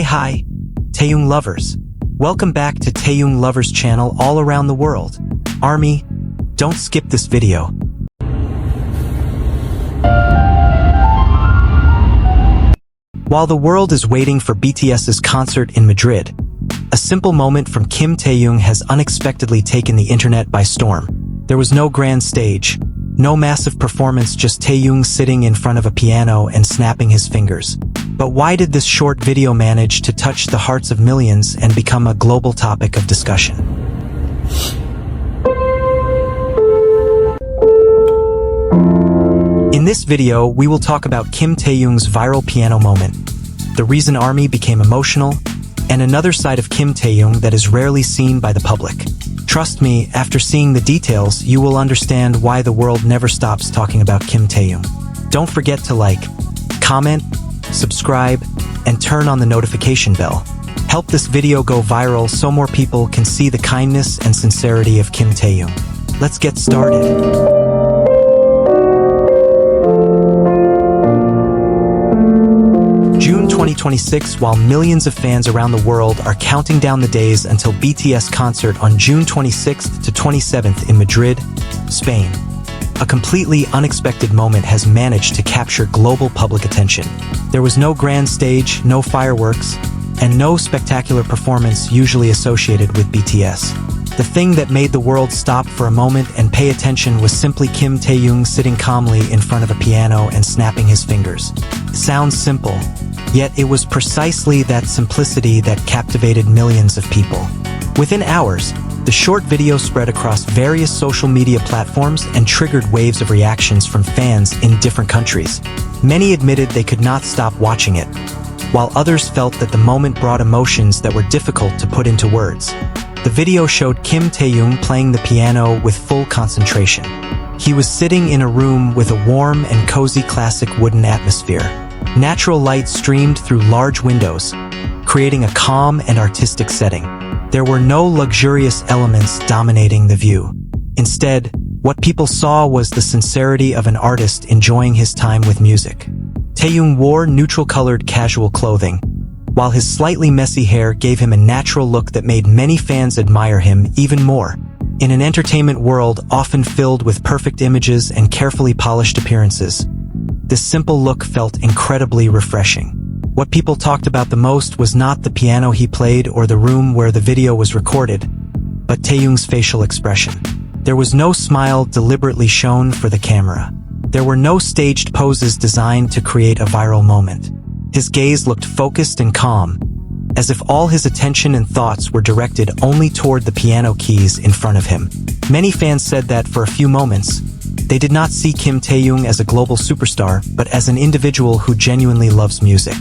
Hi, Taehyung lovers. Welcome back to Taehyung Lovers channel all around the world. Army, don't skip this video. While the world is waiting for BTS's concert in Madrid, a simple moment from Kim Taehyung has unexpectedly taken the internet by storm. There was no grand stage, no massive performance, just Taehyung sitting in front of a piano and snapping his fingers. But why did this short video manage to touch the hearts of millions and become a global topic of discussion? In this video, we will talk about Kim Taehyung's viral piano moment, the reason ARMY became emotional, and another side of Kim Taehyung that is rarely seen by the public. Trust me, after seeing the details, you will understand why the world never stops talking about Kim Taehyung. Don't forget to like, comment, subscribe, and turn on the notification bell. Help this video go viral so more people can see the kindness and sincerity of Kim Taehyung. Let's get started. June 2026, while millions of fans around the world are counting down the days until BTS concert on June 26th to 27th in Madrid, Spain. A completely unexpected moment has managed to capture global public attention. There was no grand stage, no fireworks, and no spectacular performance usually associated with BTS. The thing that made the world stop for a moment and pay attention was simply Kim Taehyung sitting calmly in front of a piano and snapping his fingers. Sounds simple, yet it was precisely that simplicity that captivated millions of people. Within hours, the short video spread across various social media platforms and triggered waves of reactions from fans in different countries. Many admitted they could not stop watching it, while others felt that the moment brought emotions that were difficult to put into words. The video showed Kim Taehyung playing the piano with full concentration. He was sitting in a room with a warm and cozy classic wooden atmosphere. Natural light streamed through large windows, creating a calm and artistic setting. There were no luxurious elements dominating the view. Instead, what people saw was the sincerity of an artist enjoying his time with music. Taehyung wore neutral-colored casual clothing, while his slightly messy hair gave him a natural look that made many fans admire him even more. In an entertainment world often filled with perfect images and carefully polished appearances, this simple look felt incredibly refreshing. What people talked about the most was not the piano he played or the room where the video was recorded, but Taehyung's facial expression. There was no smile deliberately shown for the camera. There were no staged poses designed to create a viral moment. His gaze looked focused and calm, as if all his attention and thoughts were directed only toward the piano keys in front of him. Many fans said that for a few moments, they did not see Kim Taehyung as a global superstar, but as an individual who genuinely loves music.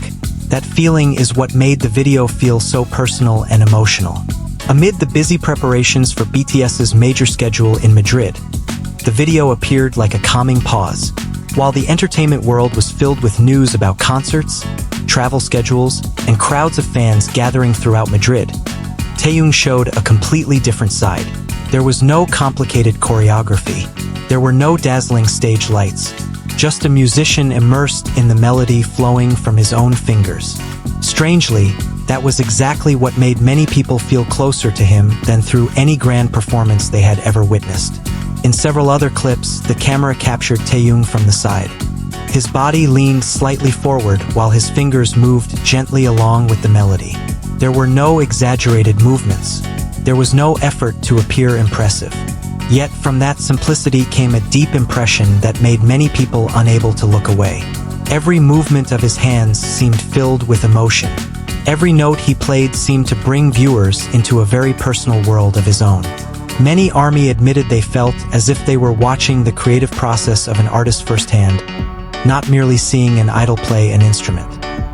That feeling is what made the video feel so personal and emotional. Amid the busy preparations for BTS's major schedule in Madrid, the video appeared like a calming pause. While the entertainment world was filled with news about concerts, travel schedules, and crowds of fans gathering throughout Madrid, Taehyung showed a completely different side. There was no complicated choreography. There were no dazzling stage lights. Just a musician immersed in the melody flowing from his own fingers. Strangely, that was exactly what made many people feel closer to him than through any grand performance they had ever witnessed. In several other clips, the camera captured Taehyung from the side. His body leaned slightly forward while his fingers moved gently along with the melody. There were no exaggerated movements. There was no effort to appear impressive. Yet from that simplicity came a deep impression that made many people unable to look away. Every movement of his hands seemed filled with emotion. Every note he played seemed to bring viewers into a very personal world of his own. Many ARMY admitted they felt as if they were watching the creative process of an artist firsthand, not merely seeing an idol play an instrument.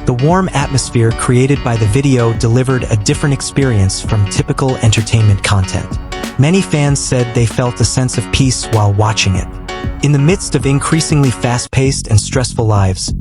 The warm atmosphere created by the video delivered a different experience from typical entertainment content. Many fans said they felt a sense of peace while watching it. In the midst of increasingly fast-paced and stressful lives,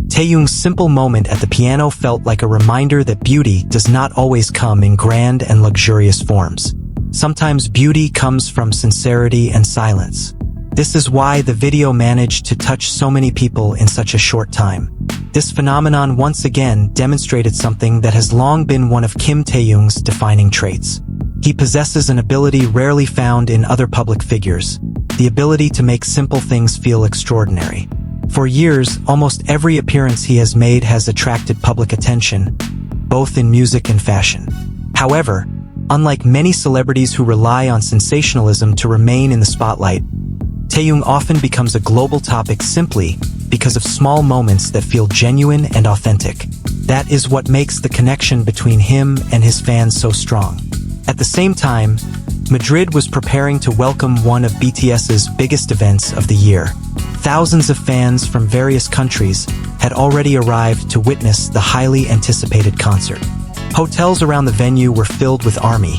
Taehyung's simple moment at the piano felt like a reminder that beauty does not always come in grand and luxurious forms. Sometimes beauty comes from sincerity and silence. This is why the video managed to touch so many people in such a short time. This phenomenon once again demonstrated something that has long been one of Kim Taehyung's defining traits. He possesses an ability rarely found in other public figures, the ability to make simple things feel extraordinary. For years, almost every appearance he has made has attracted public attention, both in music and fashion. However, unlike many celebrities who rely on sensationalism to remain in the spotlight, Taehyung often becomes a global topic simply because of small moments that feel genuine and authentic. That is what makes the connection between him and his fans so strong. At the same time, Madrid was preparing to welcome one of BTS's biggest events of the year. Thousands of fans from various countries had already arrived to witness the highly anticipated concert. Hotels around the venue were filled with ARMY,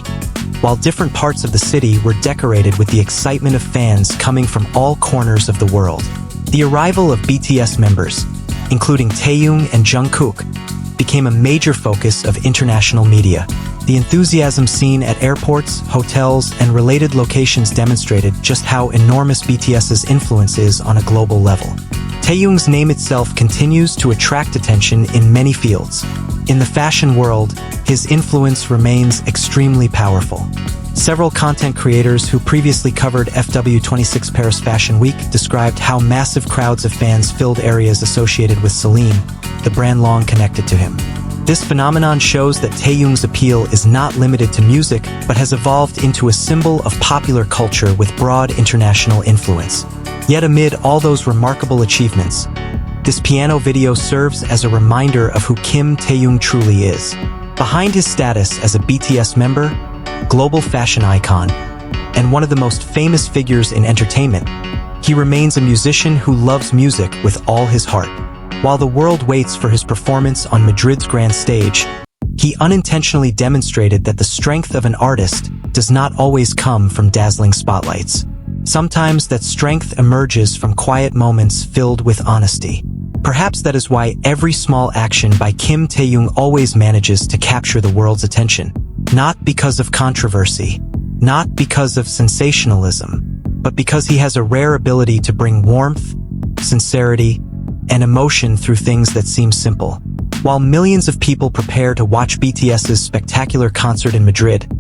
while different parts of the city were decorated with the excitement of fans coming from all corners of the world. The arrival of BTS members, including Taehyung and Jungkook, became a major focus of international media. The enthusiasm seen at airports, hotels, and related locations demonstrated just how enormous BTS's influence is on a global level. Taehyung's name itself continues to attract attention in many fields. In the fashion world, his influence remains extremely powerful. Several content creators who previously covered FW26 Paris Fashion Week described how massive crowds of fans filled areas associated with Celine, the brand long connected to him. This phenomenon shows that Taehyung's appeal is not limited to music, but has evolved into a symbol of popular culture with broad international influence. Yet amid all those remarkable achievements, this piano video serves as a reminder of who Kim Taehyung truly is. Behind his status as a BTS member, global fashion icon, and one of the most famous figures in entertainment, he remains a musician who loves music with all his heart. While the world waits for his performance on Madrid's grand stage, he unintentionally demonstrated that the strength of an artist does not always come from dazzling spotlights. Sometimes that strength emerges from quiet moments filled with honesty. Perhaps that is why every small action by Kim Taehyung always manages to capture the world's attention. Not because of controversy, not because of sensationalism, but because he has a rare ability to bring warmth, sincerity, and emotion through things that seem simple. While millions of people prepare to watch BTS's spectacular concert in Madrid,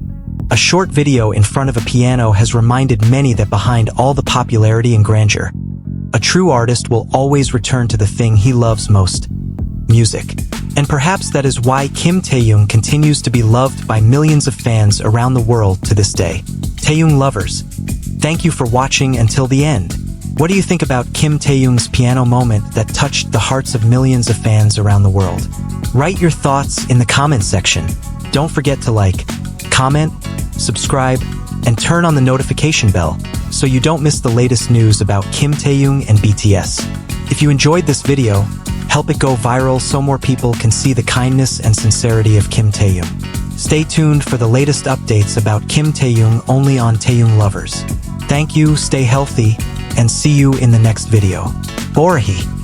a short video in front of a piano has reminded many that behind all the popularity and grandeur, a true artist will always return to the thing he loves most: music. And perhaps that is why Kim Taehyung continues to be loved by millions of fans around the world to this day. Taehyung lovers, thank you for watching until the end. What do you think about Kim Taehyung's piano moment that touched the hearts of millions of fans around the world? Write your thoughts in the comment section. Don't forget to like, comment, subscribe, and turn on the notification bell so you don't miss the latest news about Kim Taehyung and BTS. If you enjoyed this video, help it go viral so more people can see the kindness and sincerity of Kim Taehyung. Stay tuned for the latest updates about Kim Taehyung only on Taehyung Lovers. Thank you, stay healthy, and see you in the next video. Borahae.